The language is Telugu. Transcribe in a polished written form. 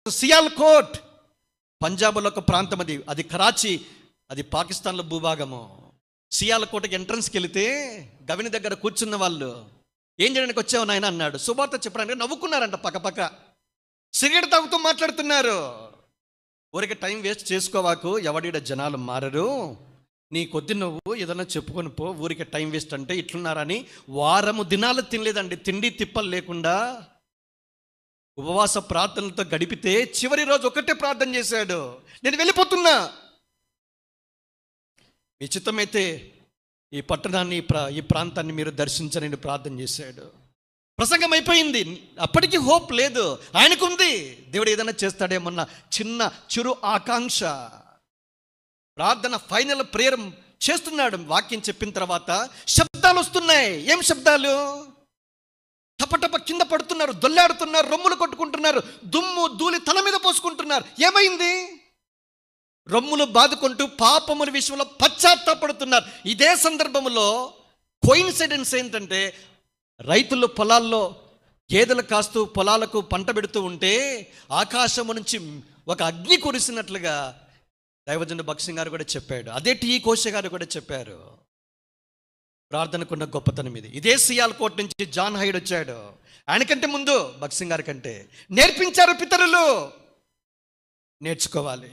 సియాల్కోట్ పంజాబ్లో ఒక ప్రాంతం, అది కరాచీ, అది పాకిస్తాన్లో భూభాగము. సియాల్కోట్కి ఎంట్రన్స్కి వెళితే గవిని దగ్గర కూర్చున్న వాళ్ళు, ఏం చేయడానికి వచ్చావు నాయన అన్నాడు. సువార్త చెప్పడానికి నవ్వుకున్నారంట, పక్కపక్క సిగరెట్ తాగుతూ మాట్లాడుతున్నారు. ఊరికి టైం వేస్ట్ చేసుకోవాకు, ఎవడిడ జనాలు మారరు, నీ కొద్ది నువ్వు ఏదైనా చెప్పుకొని పో, ఊరికి టైం వేస్ట్ అంటే ఇట్లున్నారని. వారము దినాలు తినలేదండి, తిండి తిప్పలు లేకుండా ఉపవాస ప్రార్థనలతో గడిపితే చివరి రోజు ఒకటే ప్రార్థన చేశాడు, నేను వెళ్ళిపోతున్నా, మీ చిత్తమైతే ఈ పట్టణాన్ని ఈ ప్రాంతాన్ని మీరు దర్శించని ప్రార్థన చేశాడు. ప్రసంగం అయిపోయింది. అప్పటికీ హోప్ లేదు, ఆయనకుంది దేవుడు ఏదైనా చేస్తాడేమన్న చిరు ఆకాంక్ష. ప్రార్థన ఫైనల్ ప్రేయర్ చేస్తున్నాడు. వాక్యం చెప్పిన తర్వాత శబ్దాలు వస్తున్నాయి. ఏం శబ్దాలు? టపటప కింద పడుతున్నారు, దొల్లాడుతున్నారు, రొమ్ములు కొట్టుకుంటున్నారు, దుమ్ము ధూళి తల మీద పోసుకుంటున్నారు. ఏమైంది? రొమ్ములు బాదుకుంటూ పాపముల విషయంలో పశ్చాత్తాపడుతున్నారు. ఇదే సందర్భంలో కోయిన్సిడెన్స్ ఏంటంటే, రైతులు పొలాల్లో గేదెలు కాస్తూ పొలాలకు పంట పెడుతూ ఉంటే ఆకాశము నుంచి ఒక అగ్ని కురిసినట్లుగా దైవజనుడు భక్సింగ్ గారు కూడా చెప్పాడు. అదే టీ కోశ గారు కూడా చెప్పారు. ప్రార్థనకున్న గొప్పతనం ఇది. ఇదే సియాల్కోట్ నుంచి జాన్ హైడ్ వచ్చాడు. ఆయనకంటే ముందు భక్సింగ్ గారి కంటే నేర్పించారు పితరులు. నేర్చుకోవాలి.